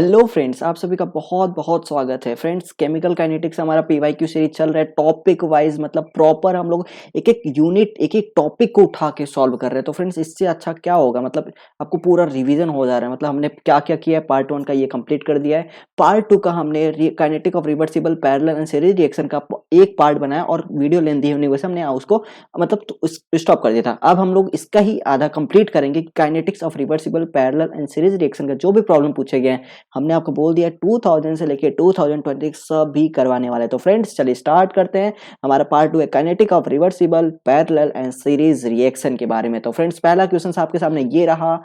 Hello friends, आप सभी का बहुत बहुत स्वागत है। फ्रेंड्स, केमिकल काइनेटिक्स हमारा पीवाईक्यू सीरीज चल रहा है। टॉपिक वाइज मतलब प्रॉपर हम लोग एक एक यूनिट एक एक टॉपिक को उठा के सॉल्व कर रहे हैं। तो फ्रेंड्स, इससे अच्छा क्या होगा, मतलब आपको पूरा रिवीजन हो जा रहा है। मतलब हमने क्या क्या किया है, पार्ट 1 का ये कंप्लीट कर दिया है। पार्ट 2 का हमने kinetic of reversible parallel and series reaction का एक पार्ट बनाया और वीडियो लेंथी होने की वजह से हमने उसको मतलब स्टॉप कर दिया था। अब हम लोग इसका ही आधा कंप्लीट करेंगे। Kinetics of reversible parallel and series reaction का जो भी प्रॉब्लम पूछे गए हैं, हमने आपको बोल दिया 2000 से लेके 2020 सब भी करवाने वाले हैं। तो फ्रेंड्स, चलिए स्टार्ट करते हैं। हमारा पार्ट 2 है kinetic of reversible parallel and series reaction के बारे में। तो फ्रेंड्स, पहला क्वेश्चन आपके सामने ये रहा।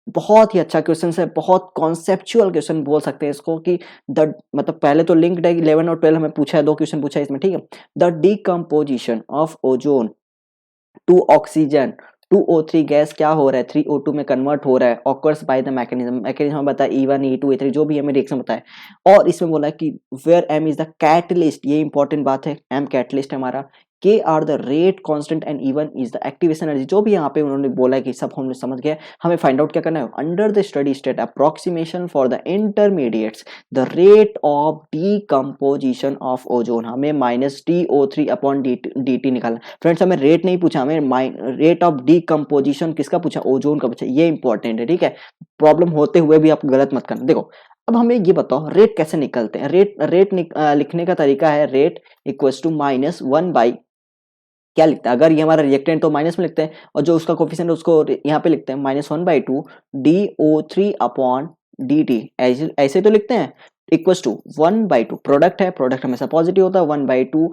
बहुत ही अच्छा क्वेश्चन है, बहुत कॉन्सेप्चुअल क्वेश्चन बोल सकते हैं इसको कि द मतलब पहले तो लिंक्ड है। 11 और 12 हमें पूछा है, दो क्वेश्चन पूछा है इसमें, ठीक है। The decomposition of ozone to oxygen 2O3 gas क्या हो रहा है, 3O2 में कन्वर्ट हो रहा है। ऑकर्स बाय द मैकेनिज्म बताया E1 E2 E3 जो भी हमें रिएक्शन बताया। और इसमें बोला है कि where M is the catalyst, ये इंपॉर्टेंट बात है। M कैटलिस्ट है हमारा। K are the rate constant and E1 is the activation energy. जो भी यहाँ पे उन्होंने बोला है कि सब हमने समझ गया। हमें फाइंड आउट क्या करना है, under the study state approximation for the intermediates the rate of decomposition of ozone. हमें -TO3 अपॉन dt निकालना। फ्रेंड्स, हमें रेट नहीं पूछा, हमें रेट ऑफ डीकम्पोजिशन किसका पूछा, ओजोन का पूछा। ये इंपॉर्टेंट है, ठीक है। प्रॉब्लम होते हुए भी आप गलत मत करना। देखो, अब हमें ये बताओ रेट कैसे निकलते हैं। लिखने का तरीका है, रेट इक्वल्स टू -1 बाई क्या लिखते हैं, अगर ये हमारा रिएक्टेंट तो माइनस में लिखते हैं, और जो उसका कोफिशिएंट उसको यहाँ पे लिखते हैं -1/2 DO3 अपॉन dt। ऐसे तो लिखते हैं। इक्वल्स टू 1/2, प्रोडक्ट है, प्रोडक्ट हमेशा पॉजिटिव होता है। 1/2,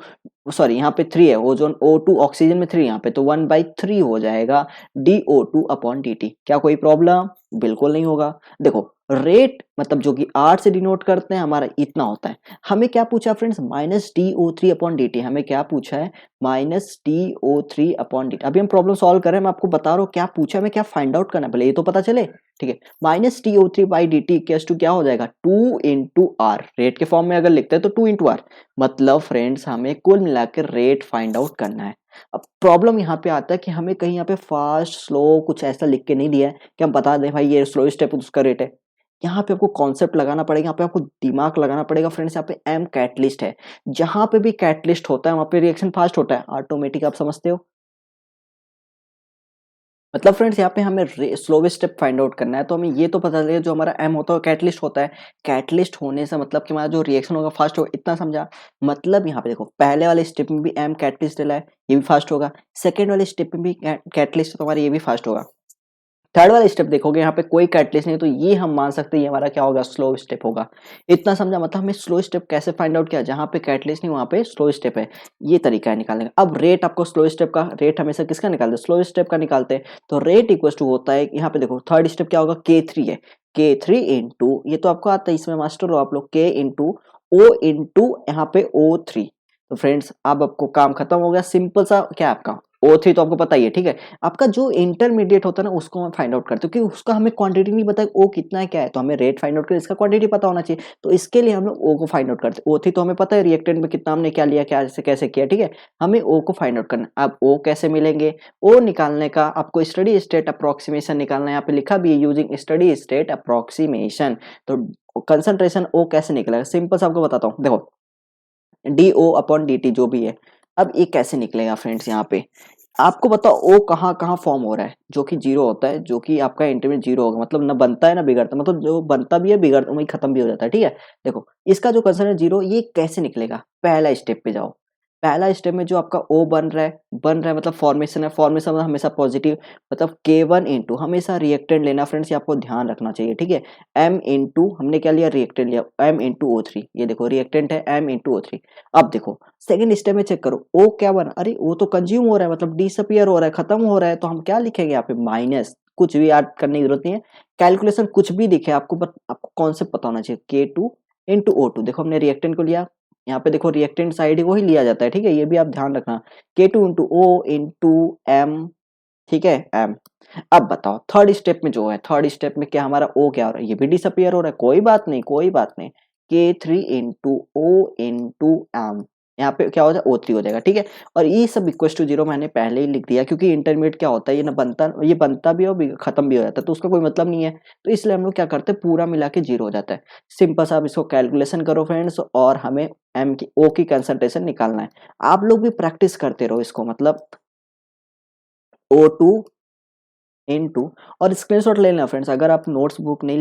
सॉरी यहाँ पे 3 है, ओजोन O2 ऑक्सीजन में 3 यहाँ पे, तो 1/3 हो जाएगा DO2 अपॉन dt। क्या कोई प्रॉब्लम? बिल्कुल नहीं होगा। देखो, रेट मतलब जो कि R से डिनोट करते हैं, हमारा इतना होता है। हमें क्या पूछा फ्रेंड्स, -TO3 अपॉन dt। हमें क्या पूछा है, -TO3 अपॉन dt। अभी हम प्रॉब्लम सॉल्व कर रहे हैं, मैं आपको बता रहा हूँ क्या पूछा, हमें क्या फाइंड आउट करना है, पहले ये तो पता चले, ठीक है। -TO3 by dt equals to क्या हो जाएगा, 2 इंटू आर। रेट के फॉर्म में अगर लिखते हैं तो 2 इंटू आर। मतलब फ्रेंड्स, हमें कुल मिलाकर रेट फाइंड आउट करना है। अब प्रॉब्लम यहाँ पे आता है कि हमें कहीं यहाँ पे फास्ट स्लो कुछ ऐसा लिख के नहीं दिया है कि हम बता दें भाई ये स्लो स्टेप उसका रेट है। यहाँ पे आपको कॉन्सेप्ट लगाना पड़ेगा, यहाँ पे आपको दिमाग लगाना पड़ेगा। फ्रेंड्स, यहाँ पे एम कैटलिस्ट है। जहां पे भी कैटलिस्ट होता है वहां पे रिएक्शन फास्ट होता है, ऑटोमेटिक। आप समझते हो? मतलब फ्रेंड्स, यहाँ पे हमें स्लोवेस्ट स्टेप फाइंड आउट करना है। तो हमें ये तो पता चलेगा जो हमारा एम होता है वो कैटलिस्ट होता है। कैटलिस्ट होने से मतलब कि हमारा जो रिएक्शन होगा फास्ट होगा, इतना समझा। मतलब यहाँ पे देखो, पहले वाले स्टेप में भी एम कैटलिस्ट डला है, ये भी फास्ट होगा। सेकेंड वाले स्टेप में भी कैटलिस्ट है, तो हमारा ये भी फास्ट होगा। थर्ड वाला स्टेप देखोगे, यहाँ पे कोई कैटलिस्ट नहीं है, तो ये हम मान सकते हैं ये हमारा क्या होगा, स्लो स्टेप होगा। इतना समझा। मतलब हमें स्लो स्टेप कैसे फाइंड आउट किया, जहाँ पे कैटलिस्ट नहीं वहाँ पे स्लो स्टेप है। ये तरीका है निकालने का। अब रेट आपको स्लो स्टेप का रेट हमेशा किसका निकालते हैं, स्लो स्टेप का निकालते हैं। तो रेट इक्वल टू होता है, यहाँ पे देखो थर्ड स्टेप क्या होगा, K3 है। K3 इंटू, ये तो आपको आता है, इसमें मास्टर हो आप लोग, K इंटू O इंटू यहाँ पे O3। तो फ्रेंड्स, अब आपको काम खत्म हो गया। सिंपल सा क्या है आपका O3 तो आपको पता ही है, ठीक है। आपका जो इंटरमीडिएट होता है ना, उसको हम फाइंड आउट करते हैं, क्योंकि उसका हमें क्वांटिटी नहीं पता O कितना है क्या है। तो हमें रेट फाइंड आउट कर, इसका क्वांटिटी पता होना चाहिए। तो इसके लिए हम लोग O को फाइंड आउट करते हैं। O3 तो हमें पता है रिएक्टेंट में कितना हमने क्या लिया, क्या कैसे किया, ठीक है। हमें O को फाइंड आउट करना है। अब O कैसे मिलेंगे, O निकालने का आपको स्टडी स्टेट अप्रोक्सीमेशन निकालना है। यहाँ पे लिखा भी है यूजिंग स्टडी स्टेट अप्रोक्सीमेशन। तो कंसंट्रेशन O कैसे निकलेगा, सिंपल से आपको बताता हूँ। देखो, DO अपॉन dt जो भी है। अब ये कैसे निकलेगा फ्रेंड्स, यहाँ पे आपको बताओ O कहाँ कहाँ फॉर्म हो रहा है, जो कि जीरो होता है, जो कि आपका इंटरमीडिएट जीरो होगा। मतलब ना बनता है ना बिगड़ता, मतलब जो बनता भी है बिगड़ता वही खत्म भी हो जाता है, ठीक है। देखो, इसका जो कंसर्न है जीरो, ये कैसे निकलेगा, पहला स्टेप पे जाओ। पहला स्टेप में जो आपका O बन रहा है मतलब फॉर्मेशन है। फॉर्मेशन में हमेशा पॉजिटिव, मतलब K1 इंटू हमेशा रिएक्टेंट लेना। फ्रेंड्स, ये आपको ध्यान रखना चाहिए, ठीक है। M इंटू हमने क्या लिया, रिएक्टेंट लिया, M इंटू O3। ये देखो रिएक्टेंट है M इंटू O3। अब देखो सेकंड स्टेप में चेक करो, O क्या बना, अरे O तो कंज्यूम हो रहा है, मतलब डिसअपियर हो रहा है, खत्म हो रहा है। तो हम क्या लिखेंगे यहाँ पे, माइनस। कुछ भी याद करने की जरूरत नहीं है, कैलकुलेशन कुछ भी दिखे आपको कॉन्सेप्ट पता होना चाहिए। K2 इंटू O2, देखो हमने रिएक्टेंट को लिया, यहाँ पे देखो रिएक्टेंट साइड वही लिया जाता है, ठीक है। ये भी आप ध्यान रखना, K2 into O into M, ठीक है, M। अब बताओ थर्ड स्टेप में जो है, थर्ड स्टेप में क्या हमारा O क्या हो रहा है, ये भी डिसअपियर हो रहा है। कोई बात नहीं, कोई बात नहीं। K3 into O into M, यहाँ पे क्या हो जाएगा O3 हो जाएगा, ठीक है। और ये सब इक्वल टू 0 मैंने पहले ही लिख दिया, क्योंकि इंटरमीडिएट क्या होता है, ये बनता भी है और खत्म भी हो जाता है, तो उसका कोई मतलब नहीं है। तो इसलिए हम लोग क्या करते हैं, पूरा मिला के 0 हो जाता है। सिंपल सा आप इसको कैलकुलेशन करो फ्रेंड्स, और हमें O की कंसंट्रेशन निकालना है। आप लोग भी प्रैक्टिस करते रहो इसको, मतलब O2 इनटू, और स्क्रीनशॉट ले लेना फ्रेंड्स। अगर आप नोट नहीं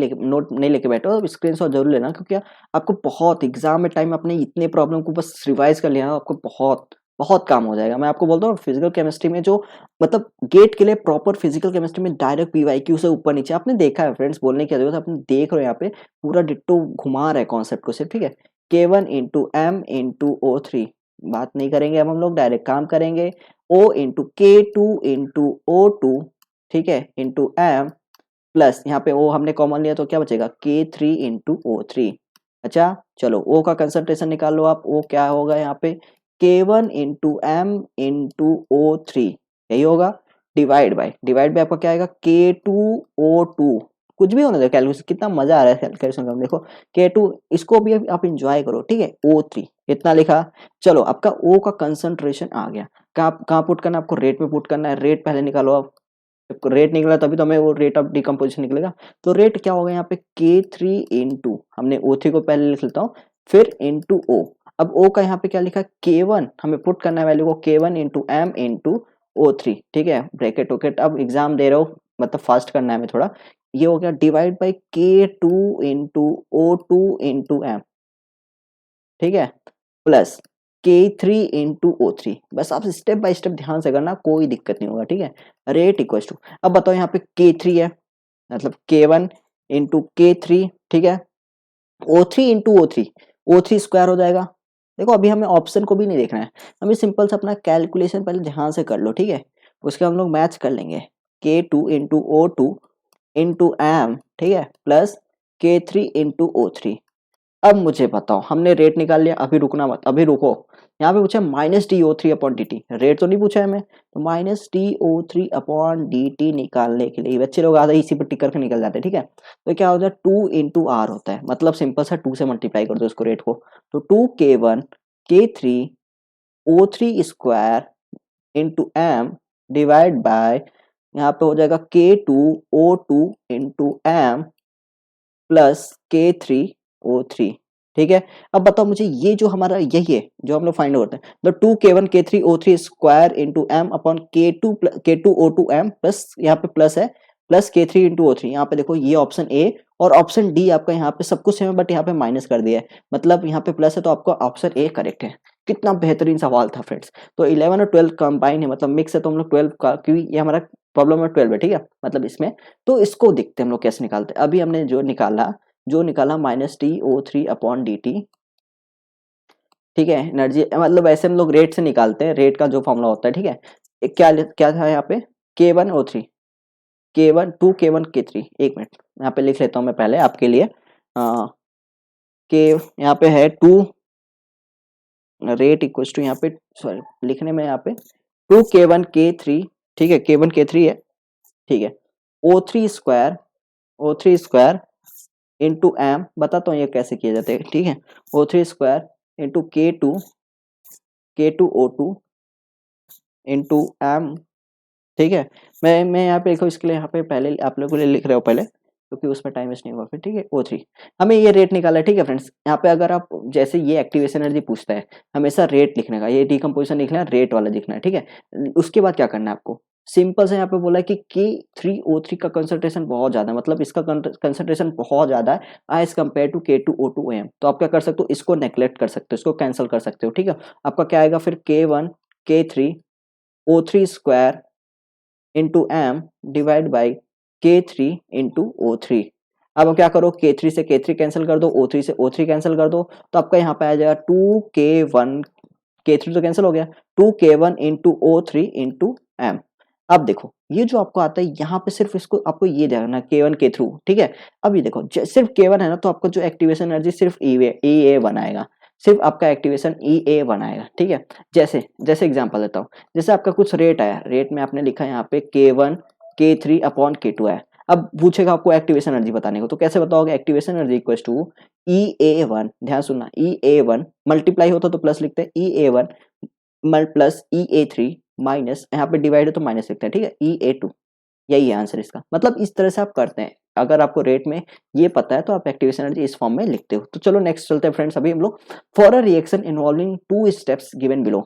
लेके बैठे हो तो स्क्रीनशॉट जरूर लेना, क्योंकि आपको बहुत एग्जाम में टाइम अपने इतने प्रॉब्लम को बस रिवाइज कर लिया, आपको बहुत बहुत काम हो जाएगा। मैं आपको बोलता हूँ फिजिकल केमिस्ट्री में जो मतलब गेट के लिए प्रॉपर फिजिकल केमिस्ट्री में डायरेक्ट पीवाईक्यू से ऊपर नीचे आपने देखा है फ्रेंड्स, बोलने की जरूरत है, आपने देख रहे हो यहाँ पे पूरा डिट्टो घुमा रहा है कॉन्सेप्ट को सिर्फ, ठीक है। K1 into M into O3, बात नहीं करेंगे अब हम लोग, डायरेक्ट काम करेंगे। O into K2 into O2, ठीक है, इंटू एम प्लस यहाँ पे ओ हमने कॉमन लिया तो क्या बचेगा K3 इंटू O3। अच्छा चलो ओ का कंसंट्रेशन निकाल लो आप, ओ क्या होगा यहाँ पे K1 into M into O3, यही होगा। डिवाइड बाय आपका क्या आएगा K2O2, कुछ भी होने दो कैलकुलेशन, कितना मजा आ रहा है कैलकुलेशन का, देखो K2, इसको भी आप इंजॉय करो, ठीक है। O3 इतना लिखा। चलो आपका O का कंसंट्रेशन आ गया, कहाँ पुट करना है आपको, रेट में पुट करना है। रेट पहले निकालो आप, जब रेट निकला तभी तो हमें वो रेट ऑफ डिकम्पोजिशन निकलेगा। तो रेट क्या होगा यहाँ पे K3 इंटू, हमने O3 को पहले लिख लेता हूँ, फिर इंटू O। अब O का यहाँ पे क्या लिखा है K1, हमें पुट करना है वैल्यू को K1 into M into O3, ठीक है। ब्रैकेट वोकेट, अब एग्जाम दे रहे हो मतलब फास्ट करना है हमें थोड़ा। ये हो गया divide by K2 into O2 into M, ठीक है, प्लस K3 इंटू O3। बस आप स्टेप बाय स्टेप ध्यान से करना, कोई दिक्कत नहीं होगा, ठीक है। रेट इक्वल टू, अब बताओ यहाँ पे K3 है, मतलब K1 इंटू K3, ठीक है। O3 इंटू O3 स्क्वायर हो जाएगा। देखो अभी हमें ऑप्शन को भी नहीं देखना है, हमें सिंपल से अपना कैलकुलेशन पहले ध्यान से कर लो, ठीक है। उसके हम लोग मैच कर लेंगे K2 into O2 into M, ठीक है, प्लस K3 इंटू O3। अब मुझे बताओ, हमने रेट निकाल लिया, अभी रुकना मत, अभी रुको। यहाँ पे पूछा minus D O three upon D T, rate तो नहीं पूछा है हमें, तो minus D O three upon D T निकालने के लिए बच्चे लोग आधे इसी पर टिक करके निकल जाते हैं, ठीक है। तो क्या होता है 2 इंटू आर होता है, मतलब सिंपल सा 2 से मल्टीप्लाई कर दो इसको रेट को, तो 2K1 K3 O3 square into M divide by, यहाँ पे हो जाएगा K2O2 into M plus K3O3, ठीक है। अब बताओ मुझे ये जो हमारा यही है जो हम लोग फाइंड करते हैं, the 2K1 K3O3 square into M upon K2O2 M plus, यहाँ पे प्लस है, प्लस K3 इंटू O3। यहाँ पे देखो ये ऑप्शन ए और ऑप्शन डी आपका यहाँ पे सब कुछ सेम है, बट यहाँ पे माइनस कर दिया है, मतलब यहाँ पे प्लस है, तो आपका ऑप्शन ए करेक्ट है। कितना बेहतरीन सवाल था फ्रेंड्स। तो 11 और 12 कंबाइन है, मतलब मिक्स है, तो हम लोग 12 का, क्योंकि ये हमारा प्रॉब्लम है 12 है, ठीक है, मतलब इसमें। तो इसको देखते हैं हम लोग कैसे निकालते हैं। अभी हमने जो निकाला minus T O three upon D T, ठीक है। एनर्जी मतलब ऐसे हम लोग रेट से निकालते हैं, रेट का जो फॉर्मूला होता है, ठीक है। क्या क्या था यहाँ पे K1O3, K1 2K1K3, एक मिनट यहाँ पे लिख लेता हूँ मैं पहले आपके लिए। के यहाँ पे है 2, रेट इक्वल टू यहाँ पे, सॉरी लिखने में यहाँ पे 2K1K3, ठीक है, K1K3 है, ठीक है। O3 स्क्वायर इंटू एम, बताता हूँ ये कैसे किए जाते हैं, ठीक है। O3 square into K2O2 into M, ठीक है। मैं यहाँ पे देखो इसके लिए यहाँ पे पहले आप लोगों के लिए लिख रहे हो पहले, क्योंकि उसमें टाइम वेस्ट नहीं होगा फिर, ठीक है। O3 हमें ये रेट निकाला है, ठीक है फ्रेंड्स। यहाँ पे अगर आप जैसे ये एक्टिवेशन एनर्जी पूछता है, हमेशा रेट लिखने का, ये डिकम्पोजिशन लिखना है, रेट वाला लिखना है, ठीक है। उसके बाद क्या करना है आपको, सिंपल से यहाँ पे बोला है कि K3O3 का कंसंट्रेशन बहुत ज्यादा है, मतलब इसका कंसंट्रेशन बहुत ज्यादा है एज कम्पेयर टू K2O2 तो आप क्या कर सकते हो, इसको नेग्लेक्ट कर सकते हो, इसको कैंसिल कर सकते हो, ठीक है। आपका क्या आएगा फिर K1K3O3 square into M divide by K3 into O3। अब क्या करो, K3 से K3 कैंसिल कर दो, O3 से O3 कैंसिल कर दो, तो आपका यहाँ पे आ जाएगा 2K1, K3 तो कैंसिल हो गया, 2K1 into O3 into M. अब देखो ये जो आपको आता है यहाँ पे सिर्फ इसको आपको ये देखना K1 K3, ठीक है। अब ये देखो सिर्फ K1 है ना, तो आपका जो एक्टिवेशन एनर्जी सिर्फ E A बनाएगा, सिर्फ आपका एक्टिवेशन EA बनाएगा, ठीक है। जैसे जैसे एग्जांपल देता हूँ, जैसे आपका कुछ रेट आया, रेट में आपने लिखा यहाँ पे K1 K3 अपॉन K2 है। अब पूछेगा आपको एक्टिवेशन एनर्जी बताने को, तो कैसे बताओगे? Activation energy equal to EA1, ध्यान सुनना, EA1 मल्टीप्लाई होता तो प्लस लिखते हैं, EA1 प्लस EA3 माइनस, यहाँ पे डिवाइड है तो माइनस लिखते हैं, ठीक है, EA2, यही है आंसर इसका। मतलब इस तरह से आप करते हैं, अगर आपको रेट में ये पता है तो आप एक्टिवेशन एनर्जी इस फॉर्म में लिखते हो। तो चलो नेक्स्ट चलते हैं फ्रेंड्स, अभी हम लोग for a reaction involving 2 steps given below,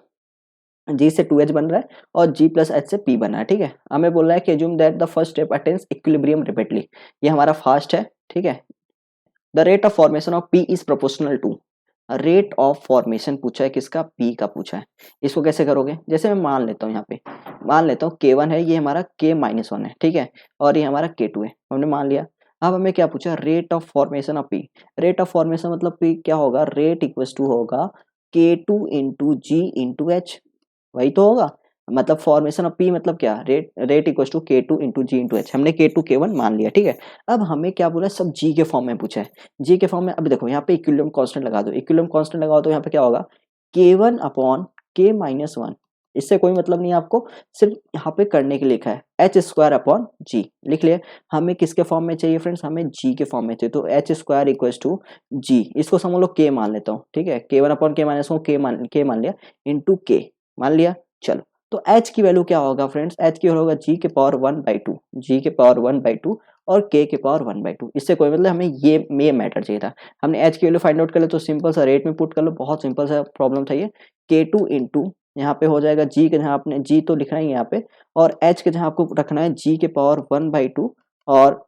G से 2H बन रहा है और G प्लस H से P बना है, ठीक है। हमें बोल रहा है कि assume that the first step attains equilibrium rapidly, ये हमारा फास्ट है, ठीक है। The rate of formation of P is proportional to, rate of formation पूछा है किसका? P का पूछा है। इसको कैसे करोगे? जैसे मैं मान लेता हूँ, यहाँ पे मान लेता हूँ K1 है, ये हमारा K-1 है, ठीक है, और ये हमारा K2 है, हमने मान लिया। अब हमें क्या पूछा? Rate of formation of P। Rate of formation मतलब P क्या होगा? रेट इक्वल्स टू होगा K2 into G into H, वही तो होगा। मतलब फॉर्मेशन ऑफ P मतलब क्या? Rate equals to K2 into G into H, हमने K2 K1 मान लिया, ठीक है। अब हमें क्या बोला है? सब G के फॉर्म में पूछा है, G के फॉर्म में। अब देखो यहाँ पे इक्विलिब्रियम कांस्टेंट लगा दो, इक्विलिब्रियम कांस्टेंट लगाओ तो यहाँ पे क्या होगा? K1 अपॉन K-1, इससे कोई मतलब नहीं है आपको, सिर्फ यहाँ पे करने के लिए लिखा है, एच स्क्वायर अपॉन जी लिख लिया। हमें किसके फॉर्म में चाहिए फ्रेंड्स? हमें जी के फॉर्म में चाहिए, तो एच स्क्वायर इक्वल्स टू जी, इसको समझ लो के मान लेता हूँ, ठीक है, K1 अपॉन K-1 के मान लिया इंटू के मान लिया। चलो, तो h की वैल्यू क्या होगा फ्रेंड्स? h की वैल्यू होगा g के पावर 1/2, g के पावर 1/2 और k के पावर 1/2। इससे कोई मतलब हमें ये मैटर चाहिए था। हमने h की वैल्यू फाइंड आउट कर लो, तो सिंपल सा रेट में पुट कर लो, बहुत सिंपल सा प्रॉब्लम था ये। K2 इंटू यहाँ पे हो जाएगा g के जहाँ आपने g तो लिखना ही है यहाँ पे, और h के जहाँ आपको रखना है g के पावर 1/2 और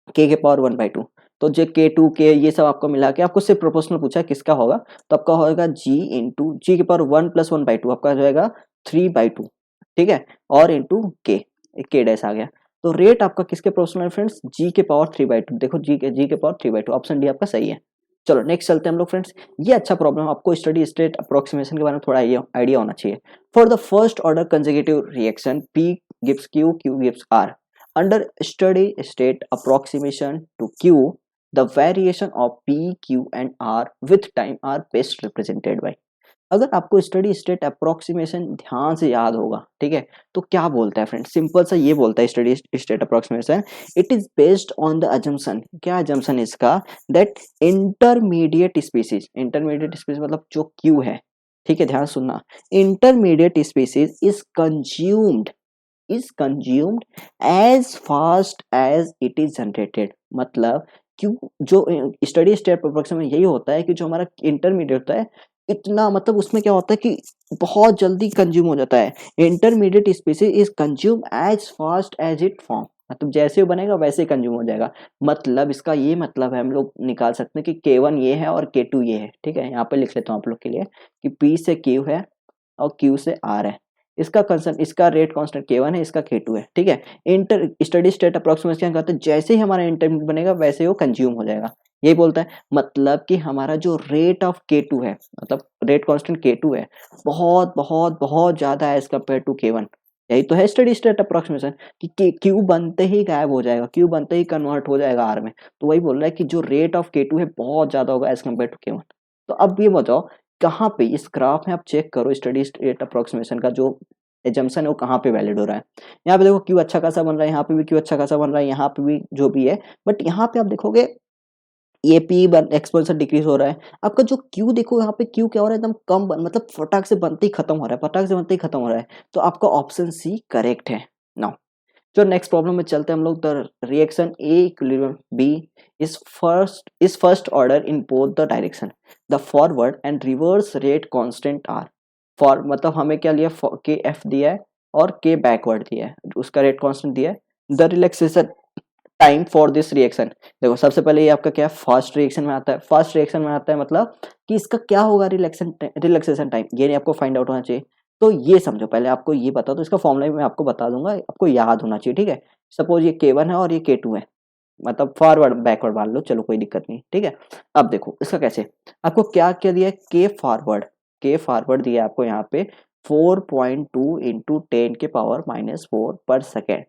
k के पावर 1/2। तो जो K2 K ये सब आपको मिला के आपको सिर्फ प्रोपोर्शनल पूछा है किसका होगा, तो आपका होगा g इंटू जी के पावर 1 प्लस 1/2, आपका हो जाएगा 3/2, ठीक है, और इंटू k डैश आ गया। तो रेट आपका किसके प्रोपोर्शनल है फ्रेंड्स? g के पावर 3/2, देखो g के पावर 3/2, ऑप्शन डी आपका सही है। चलो नेक्स्ट चलते हैं हम लोग फ्रेंड्स। ये अच्छा प्रॉब्लम, आपको स्टडी स्टेट अप्रोक्सीमेशन के बारे में थोड़ा आइडिया होना चाहिए। For the first order consecutive reaction P gives Q, Q gives R. Under steady state approximation to Q, the variation of P, Q and R with time are best represented by. अगर आपको study state approximation ध्यान से याद होगा, ठीक है, तो क्या बोलता है फ्रेंड? सिंपल सा ये बोलता है steady state approximation, it is based on the assumption, क्या अजम्पशन इसका? दैट इंटरमीडिएट स्पीसीज मतलब जो क्यू है, ठीक है, ध्यान सुनना, intermediate species is consumed as fast as it is generated. मतलब क्यों, जो स्टडी स्टेट अप्रोक्सीमेशन यही होता है कि जो हमारा इंटरमीडिएट होता है, इतना मतलब उसमें क्या होता है कि बहुत जल्दी कंज्यूम हो जाता है। Intermediate species is consume as fast as it form, मतलब जैसे वो बनेगा वैसे ही कंज्यूम हो जाएगा। मतलब इसका ये मतलब है, हम लोग निकाल सकते हैं कि K1 ये है और K2 ये है, ठीक है। यहाँ पे लिख लेता हूँ आप लोग के लिए कि P से Q है और Q से R है। इसका कंसर्न, इसका रेट कांस्टेंट K1 है, इसका K2 है, ठीक है। इंटर स्टडी स्टेट अप्रोक्सीमेशन क्या कहता है? जैसे ही हमारा इंटरमीडिएट बनेगा वैसे ही वो कंज्यूम हो जाएगा, यही बोलता है। मतलब कि हमारा जो रेट ऑफ K2 है, मतलब रेट कांस्टेंट K2 है, बहुत बहुत बहुत ज्यादा है एज कम्पेयर टू K1। यही तो है स्टडी स्टेट अप्रोक्सीमेशन कि Q बनते ही गायब हो जाएगा, Q बनते ही कन्वर्ट हो जाएगा R में। तो वही बोल रहा है कि जो रेट ऑफ K2 है बहुत ज्यादा होगा एज कम्पेयर टू K1। तो अब ये बताओ कहाँ पे इस ग्राफ में आप चेक करो स्टडी स्टेट अप्रोक्सीमेशन का जो एजम्पशन है वो कहाँ पे वैलिड हो रहा है। यहाँ पे देखो क्यू अच्छा खासा बन रहा है, यहाँ पे भी क्यू अच्छा खासा बन रहा है, यहाँ पे भी जो भी है, बट यहाँ पे आप देखोगे ये पी एक्सपोनेंशियल डिक्रीज हो रहा है। आपका जो क्यू देखो, यहाँ पे क्यू क्या हो रहा है? एकदम कम मतलब फटाक से बनते ही खत्म हो रहा है, फटाक से बनते ही खत्म हो रहा है। तो आपका ऑप्शन सी करेक्ट है। नाउ जो नेक्स्ट प्रॉब्लम में चलते हैं हम लोग, the reaction A equilibrium B is first order in both the direction, the forward and reverse rate constant are. For मतलब हमें क्या लिया? के एफ दिया है और के बैकवर्ड दिया है, उसका रेट कांस्टेंट दिया है। The relaxation time for this reaction, देखो सबसे पहले ये आपका क्या है? फास्ट रिएक्शन में आता है। फास्ट रिएक्शन में आता है मतलब कि इसका क्या होगा? रिलैक्सेशन टाइम, ये नहीं आपको फाइंड आउट होना चाहिए। तो ये समझो, पहले आपको ये बता दो, इसका फॉर्मूला मैं आपको बता दूंगा, आपको याद होना चाहिए, ठीक है। सपोज ये K1 है और ये K2 है, मतलब फॉरवर्ड बैकवर्ड मान लो, चलो कोई दिक्कत नहीं, ठीक है। अब देखो इसका कैसे, आपको क्या क्या दिया है? के फॉरवर्ड दिया है आपको यहाँ पे 4.2 इंटू 10⁻⁻4 पर सेकेंड,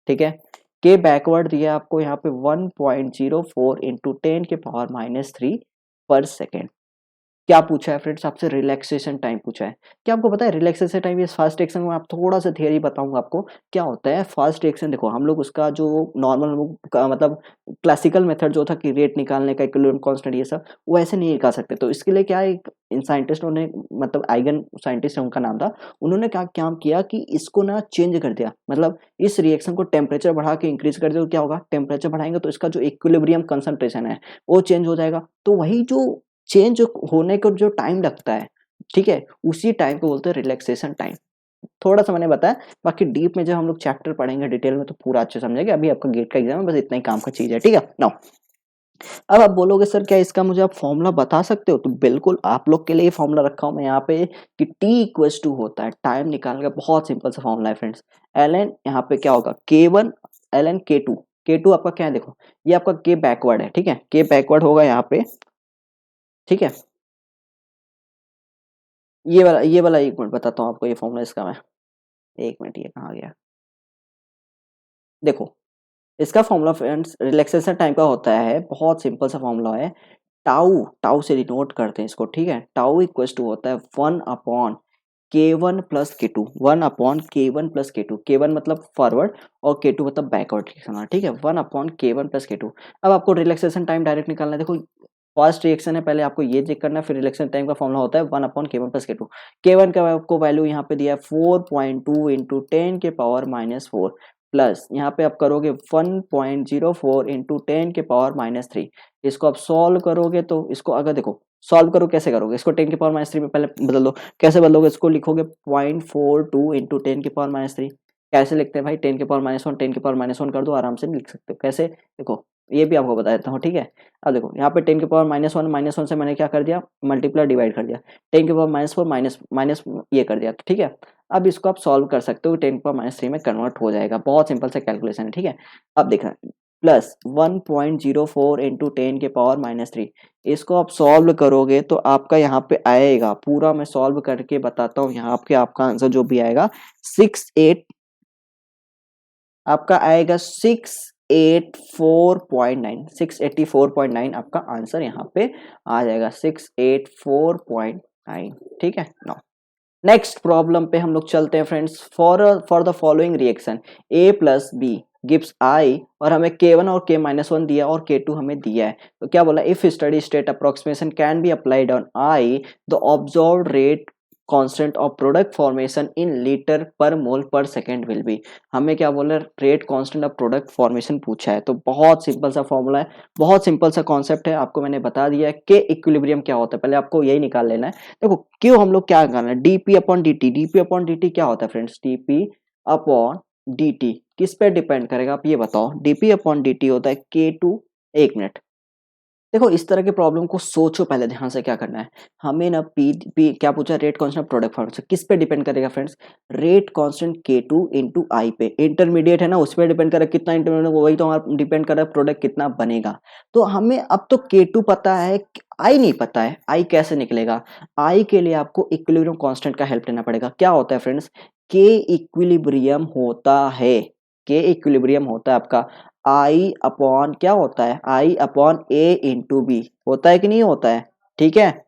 ठीक है। के बैकवर्ड दिया है आपको यहाँ पे 1.04 इंटू 10⁻³ पर सेकेंड, क्या पूछा है फ्रेंड्स आपसे, रिलैक्सेशन टाइम पूछा है। क्या आपको पता है रिलैक्सेशन टाइम इस फर्स्ट रिएक्शन में, आप थोड़ा सा थियरी बताऊंगा आपको क्या होता है। फर्स्ट रिएक्शन देखो हम लोग उसका जो नॉर्मल मतलब क्लासिकल मेथड जो था कि रेट निकालने का, इक्विलिब्रियम कांस्टेंट, ये सब वो ऐसे नहीं निकाल सकते। तो इसके लिए क्या है, इन साइंटिस्टों ने, मतलब आइगन साइंटिस्ट है उनका नाम था, उन्होंने क्या काम किया कि इसको ना चेंज कर दिया, मतलब इस रिएक्शन को टेम्परेचर बढ़ा के इंक्रीज कर दिया। तो क्या होगा, टेम्परेचर बढ़ाएंगे तो इसका जो इक्विलिब्रियम कंसंट्रेशन है वो चेंज हो जाएगा। तो वही जो चेंज होने को जो टाइम लगता है, ठीक है, उसी टाइम को बोलते हैं रिलैक्सेशन टाइम। थोड़ा सा मैंने बताया, बाकी डीप में जब हम लोग चैप्टर पढ़ेंगे डिटेल में तो पूरा अच्छे समझेंगे। अभी आपका गेट का एग्जाम है, बस इतना ही काम का चीज है, ठीक है। नाउ अब आप बोलोगे सर क्या इसका मुझे आप फॉर्मूला बता सकते हो, तो बिल्कुल आप लोग के लिए फॉर्मूला रखा हूं मैं यहाँ पे कि T इक्वल्स टू होता है टाइम निकालने का, बहुत सिंपल सा फॉर्मूला है फ्रेंड्स। ln यहाँ पे क्या होगा K1 ln K2, K2 आपका क्या है देखो, ये आपका K बैकवर्ड है, ठीक है, K बैकवर्ड होगा यहाँ पे, ठीक है। ये वाला एक मिनट बताता हूँ आपको ये फॉर्मूला इसका मैं, एक मिनट, ये कहाँ गया, देखो इसका फॉर्मूला फ्रेंड्स रिलैक्सेशन टाइम का होता है, बहुत सिंपल सा फॉर्मूला है। टाउ, टाउ से डिनोट करते हैं इसको, ठीक है। टाउ इक्वल्स टू होता है 1 upon K1 plus K2, 1 upon K1 plus K2, K1 मतलब फॉरवर्ड और K2 मतलब बैकवर्ड लिखना, ठीक है। 1 अपॉन K1 प्लस K2। अब आपको रिलैक्सेशन टाइम डायरेक्ट निकालना है। देखो फर्स्ट रिएक्शन है, पहले आपको ये चेक करना है, फिर रिलैक्सेशन टाइम का फॉर्मूला होता है 1 upon K1 plus K2। K1 का आपको वैल्यू यहाँ पे दिया है 4.2 इंटू 10⁻⁻4 प्लस यहाँ पे आप करोगे 1.04 इंटू 10⁻⁻3। इसको आप सॉल्व करोगे तो इसको अगर देखो सॉल्व करो, कैसे करोगे इसको, 10⁻⁻3 में पहले बदल दो। कैसे बदलोगे इसको, लिखोगे 0.42 इंटू 10⁻⁻3। कैसे लिखते हैं भाई, 10⁻⁻1 10⁻⁻1 कर दो, आराम से लिख सकते हो। कैसे देखो, ये भी आपको बता देता हूँ, ठीक है। अब देखो यहाँ पे 10⁻⁻1, -1 से मैंने क्या कर दिया, मल्टीप्लाई डिवाइड कर दिया। 10⁻⁻4 माइनस माइनस ये कर दिया, ठीक है। अब इसको आप सॉल्व कर सकते हो, 10⁻³ में कन्वर्ट हो जाएगा, बहुत सिंपल सा कैलकुलेशन है, ठीक है। अब देखना प्लस 1.04 इंटू 10⁻⁻3, इसको आप सॉल्व करोगे तो आपका यहाँ पे आएगा, पूरा मैं सॉल्व करके बताता हूँ यहाँ पे, आपका आंसर जो भी आएगा 68, आपका आएगा 684.9, 684.9 आपका आंसर यहाँ पे आ जाएगा, 684.9, ठीक है। नो नेक्स्ट प्रॉब्लम पे हम लोग चलते हैं friends. For the following reaction A plus B gives I, और हमें K1 और K-1 दिया और K2 हमें दिया है। तो क्या बोला, if study state approximation can be applied on I, the observed rate constant of product formation in litre पर मोल पर सेकेंड विल बी। हमें क्या बोला, rate constant of product formation पूछा है। तो बहुत सिंपल सा फॉर्मूला है, बहुत सिंपल सा कॉन्सेप्ट है, आपको मैंने बता दिया है कि इक्विलिब्रियम क्या होता है, पहले आपको यही निकाल लेना है। देखो क्यों हम लोग क्या करना है, डीपी अपॉन डी टी क्या होता है friends, DP upon D T किस पे डिपेंड करेगा, आप ये बताओ। डीपी अपॉन डी टी होता है K2, एक मिनट, देखो इस तरह के प्रॉब्लम को सोचो पहले ध्यान से, क्या करना है हमें ना, पी क्या पूछा, रेट कांस्टेंट प्रोडक्ट फॉर्मेशन किस पे डिपेंड करेगा friends, rate constant K2 into I पे, इंटरमीडिएट है ना उस पर डिपेंड करेगा, कितना इंटरमीडिएट वही तो हमारा डिपेंड कर रहा है प्रोडक्ट कितना बनेगा। तो हमें अब तो K2 पता है, आई नहीं पता है, आई कैसे निकलेगा। आई के लिए आपको इक्विलिब्रियम कांस्टेंट का हेल्प लेना पड़ेगा। क्या होता है फ्रेंड्स, के इक्विलिब्रियम होता है, के इक्विलिब्रियम होता है आपका आई अपॉन क्या होता है, आई अपॉन ए इंटू बी, होता है कि नहीं होता है, ठीक है।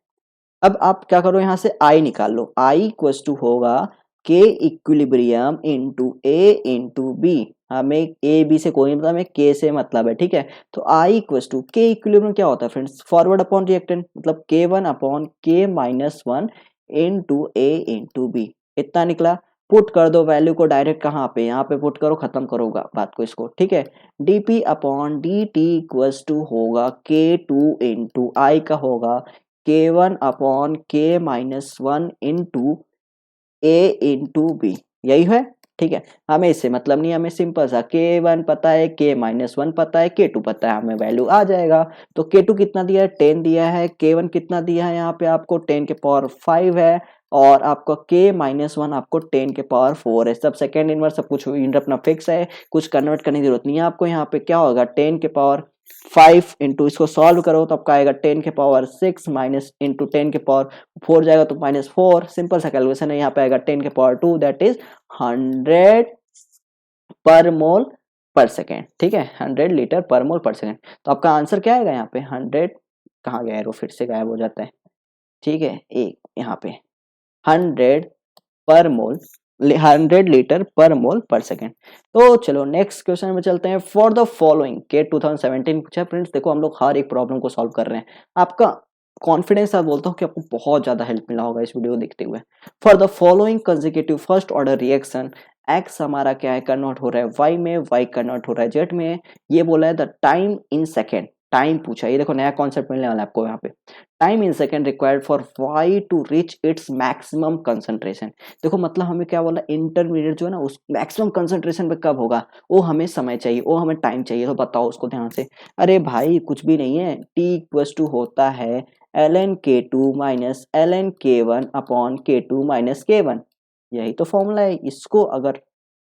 अब आप क्या करो, यहाँ से आई निकाल लो, आई इक्वल्स टू होगा के equilibrium into A into B. हमें ए बी से कोई मतलब, हमें के से मतलब है, ठीक है। तो आई इक्वल्स टू के इक्विलिब्रियम क्या होता है फ्रेंड्स, फॉरवर्ड अपॉन रिएक्टेंट, मतलब K1 upon K-1 into A into B, इतना निकला। पुट कर दो वैल्यू को डायरेक्ट, कहाँ पे, यहाँ पे पुट करो, खत्म करो बात को इसको, ठीक है। dp upon D T equals to होगा K2 इंटू आई का होगा K1 upon K-1 into A into B, यही है, ठीक है। हमें इससे मतलब नहीं, हमें सिंपल सा K1 पता है, K-1 पता है, K2 पता है, हमें वैल्यू आ जाएगा। तो K2 कितना दिया है, 10 दिया है, K1 कितना दिया है यहाँ पे आपको 10⁻5 है, और आपका K-1 आपको 10⁻4 है। सब सेकेंड इनवर्स सब कुछ अपना फिक्स है, कुछ कन्वर्ट करने की जरूरत नहीं है आपको। यहाँ पे क्या होगा 10⁻5 इंटू इसको सॉल्व करो तो आपका आएगा 10⁻6 माइनस इंटू 10⁻4 जाएगा तो -4, सिंपल सा कैलकुलेशन है। यहाँ पे आएगा 10⁻2 दैट इज 100 पर मोल पर सेकेंड, ठीक है, 100 लीटर पर मोल पर सेकेंड। तो आपका आंसर क्या आएगा यहाँ पे 100, कहाँ गया है वो, फिर से गायब हो जाता है। ठीक है, एक यहाँ पे 100 पर मोल 100 लीटर पर मोल पर सेकेंड। तो चलो नेक्स्ट क्वेश्चन में चलते हैं। फॉर द फॉलोइंग के 2017 पूछा। फ्रेंड्स देखो हम लोग हर एक प्रॉब्लम को सॉल्व कर रहे हैं। आपका कॉन्फिडेंस आप बोलता हूँ कि आपको बहुत ज्यादा हेल्प मिला होगा इस वीडियो को देखते हुए। For the following consecutive first order reaction, x हमारा क्या है कन्वर्ट हो रहा है वाई में, वाई कन्वर्ट हो रहा है जेड में। ये बोला है the time in second, time पूछा। ये देखो नया कॉन्सेप्ट मिलने वाला है आपको यहाँ पे। Time in second required for Y to reach its maximum concentration. देखो मतलब हमें क्या बोला, इंटरमीडिएट जो है ना उस मैक्सिमम कंसंट्रेशन पे कब होगा, वो हमें समय चाहिए, वो हमें टाइम चाहिए। तो बताओ उसको ध्यान से। अरे भाई कुछ भी नहीं है, टी इक्वल्स टू होता है ln k2 minus ln k1 upon k2 minus k1। यही तो फॉर्मूला है, इसको अगर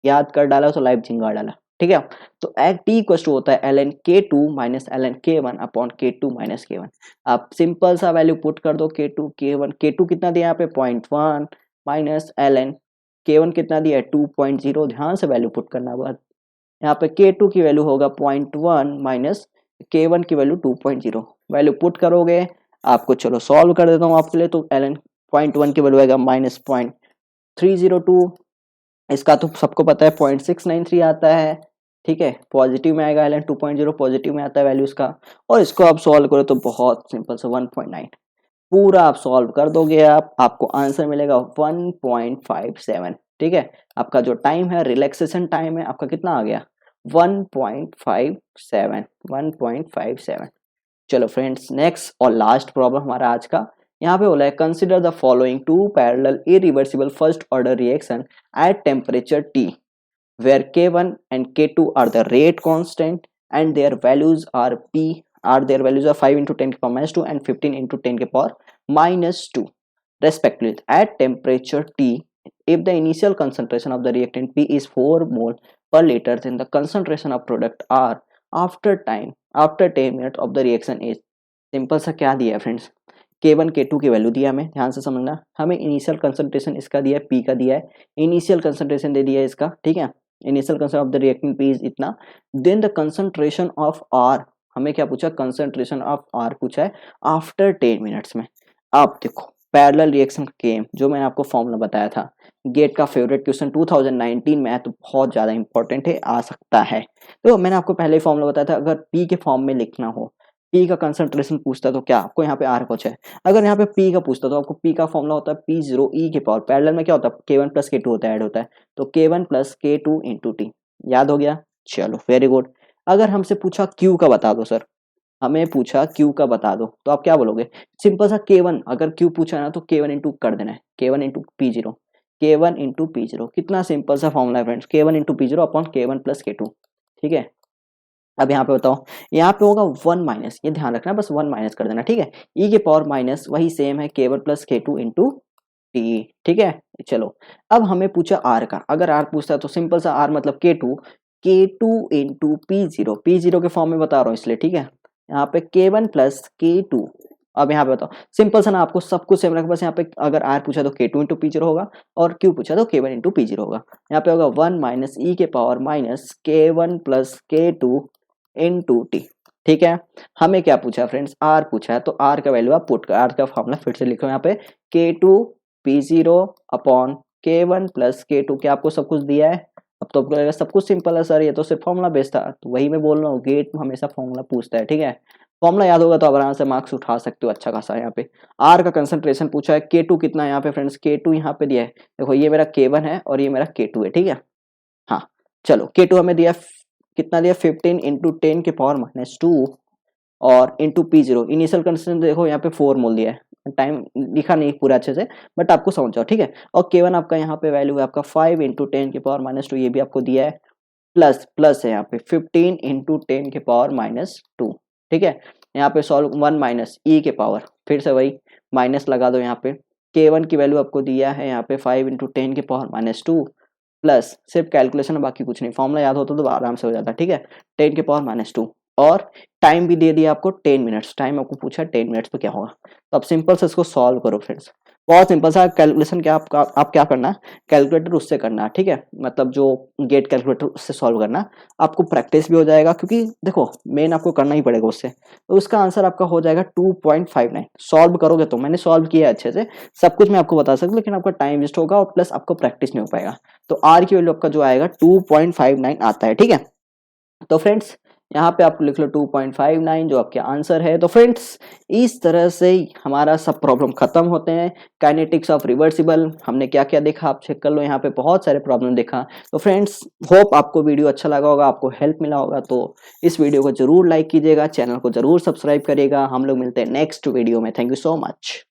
याद कर डाला तो लाइफ झिंगा डाला। ठीक है, तो एग टी इक्वल टू होता है ln k2 minus ln k1 upon k2 minus k1। आप सिंपल सा वैल्यू पुट कर दो, k2 k1, k2 कितना दिया यहाँ पे 0.1 माइनस ln k1 कितना दिया है 2.0। ध्यान से वैल्यू पुट करना। बाद यहाँ पे k2 की वैल्यू होगा 0.1 माइनस k1 की वैल्यू 2.0। वैल्यू पुट करोगे आपको, चलो सॉल्व कर देता हूँ आपके लिए। तो ln 0.1 की वैल्यू आएगा माइनस 0.302। इसका तो सबको पता है 0.693 आता है। ठीक है, पॉजिटिव में आएगा ln 2.0, पॉजिटिव में आता है वैल्यू इसका। और इसको आप सॉल्व करो तो बहुत सिंपल से 1.9 पूरा आप सॉल्व कर दोगे आप, आपको आंसर मिलेगा 1.57। ठीक है, आपका जो टाइम है रिलैक्सेशन टाइम है आपका कितना आ गया 1.57, 1.57। चलो फ्रेंड्स नेक्स्ट और लास्ट प्रॉब्लम हमारा आज का। यहाँ पे बोला है consider the following two parallel irreversible first order reaction at temperature T where K1 and K2 are the rate constant and their values are their values are 5 into 10 to the power minus 2 and 15 into 10 to the power minus 2 respectively at temperature T. If the initial concentration of the reactant P is 4 mole per liter, then the concentration of product R after 10 minutes of the reaction is। Simple सा क्या दिया है friends, K1 K2 की value दिया हमें, ध्यान से समझना। हमें इनिशियल कंसंट्रेशन इसका दिया है, P का दिया है, इनिशियल कंसंट्रेशन दे दिया है इसका। ठीक है, initial concentration of the reactant P is इतना। Then the concentration of R, हमें क्या पूछा, कंसंट्रेशन ऑफ R पूछा है आफ्टर 10 मिनट्स में। आप देखो पैरेलल रिएक्शन गेम जो मैंने आपको फॉर्मूला बताया था, गेट का फेवरेट क्वेश्चन 2019 में है, तो बहुत ज्यादा इंपॉर्टेंट है, आ सकता है। तो मैंने आपको पहले ही फॉर्मूला बताया था, अगर P के फॉर्म में लिखना हो, P का कंसंट्रेशन पूछता तो क्या आपको यहाँ पे R पूछा है। अगर यहाँ पे P का पूछता तो आपको P का फॉर्मूला होता है P0 e के पावर, पैरेलल में क्या होता है K1 प्लस K2 होता है, ऐड होता है, तो K1 plus K2 into T. याद हो गया, चलो वेरी गुड। अगर हमसे पूछा Q का बता दो सर, हमें पूछा Q का बता दो, तो आप क्या बोलोगे, सिंपल सा K1, अगर Q पूछा ना तो K1 इंटू कर देना है, K1 into P0, K1 into P0। कितना सिंपल सा फॉर्मूला है friends, K1 into P0 upon K1 plus K2। ठीक है, अब यहाँ पे बताओ, यहाँ पे होगा 1 माइनस, ये ध्यान रखना बस 1 माइनस कर देना। ठीक है, ई के पावर माइनस वही सेम है K1 plus K2 into T. ठीक है, चलो अब हमें पूछा R का। अगर R पूछता है तो सिंपल सा R मतलब K2, K2 into P0, P0 के फॉर्म में बता रहा हूँ इसलिए। ठीक है, यहाँ पे K1 प्लस K2। अब यहाँ पे बताओ सिंपल सा ना, आपको सब कुछ सेम रखा, बस यहाँ पे अगर R पूछा तो K2 इंटू P0 होगा और Q पूछा तो K1 इंटू P0 होगा। यहाँ पे होगा 1 माइनस ई के power minus K1 plus K2 into T. ठीक है, हमें क्या पूछा फ्रेंड्स, R पूछा है, तो R का वैल्यू आप पुट कर, R का फॉर्मूला फिर से लिखो यहाँ पे K2 P0 upon K1 plus K2। क्या आपको सब कुछ दिया है, अब तो आपको लगेगा सब कुछ सिंपल है सर, ये तो सिर्फ फॉर्मूला बेस्ड था। तो वही मैं बोल रहा हूँ, गेट हमेशा फॉर्मूला पूछता है। ठीक है, फॉर्मूला याद होगा तो आप आराम से मार्क्स उठा सकते हो अच्छा खासा। यहाँ पे R का कंसंट्रेशन पूछा है, K2 कितना है यहाँ पे फ्रेंड्स, K2 यहाँ पे दिया है, देखो ये मेरा K1 है और ये मेरा K2 है। ठीक है, हाँ चलो K2 हमें दिया कितना दिया 15 इंटू 10 के पावर माइनस 2 और इंटू P0। इनिशियल कंडीशन देखो यहाँ पे 4 मोल दिया है, टाइम लिखा नहीं पूरा अच्छे से बट आपको समझ जाओ। ठीक है, और K1 आपका यहाँ पे वैल्यू है आपका 5 इंटू 10 के पावर माइनस 2, ये भी आपको दिया है, प्लस प्लस है यहाँ पे 15 इंटू 10 के पावर माइनस 2। ठीक है, यहाँ पे सॉल्व 1 माइनस ई के पावर, फिर से वही माइनस लगा दो। यहाँ पे K1 की वैल्यू आपको दिया है यहाँ पे 5 इंटू 10 के पावर माइनस 2, प्लस सिर्फ कैलकुलेशन है बाकी कुछ नहीं, फॉर्मूला याद होता तो आराम से हो जाता। ठीक है, 10 के पावर माइनस 2 और टाइम भी दे दिया आपको 10 मिनट्स, टाइम आपको पूछा 10 मिनट्स तो क्या होगा। तो आप सिंपल से इसको सॉल्व करो फ्रेंड्स। बहुत सिंपल सा कैलकुलेशन, क्या आप क्या करना है, कैलकुलेटर उससे करना है, ठीक है, मतलब जो गेट कैलकुलेटर उससे सॉल्व करना, आपको प्रैक्टिस भी हो जाएगा, क्योंकि देखो मेन आपको करना ही पड़ेगा उससे। तो उसका आंसर आपका हो जाएगा 2.59। सॉल्व करोगे तो, मैंने सॉल्व किया है अच्छे से, सब कुछ मैं आपको बता सकता हूँ, लेकिन आपका टाइम वेस्ट होगा और प्लस आपको प्रैक्टिस नहीं हो पाएगा। तो आर की वैल्यू आपका जो आएगा 2.59 आता है, ठीक है। तो फ्रेंड्स यहाँ पे आप लिख लो 2.59 जो आपके आंसर है। तो फ्रेंड्स इस तरह से हमारा सब प्रॉब्लम खत्म होते हैं। काइनेटिक्स ऑफ रिवर्सिबल हमने क्या क्या देखा आप चेक कर लो, यहाँ पे बहुत सारे प्रॉब्लम देखा। तो फ्रेंड्स होप आपको वीडियो अच्छा लगा होगा, आपको हेल्प मिला होगा। तो इस वीडियो को जरूर लाइक कीजिएगा, चैनल को जरूर सब्सक्राइब करिएगा। हम लोग मिलते हैं नेक्स्ट वीडियो में। Thank you so much.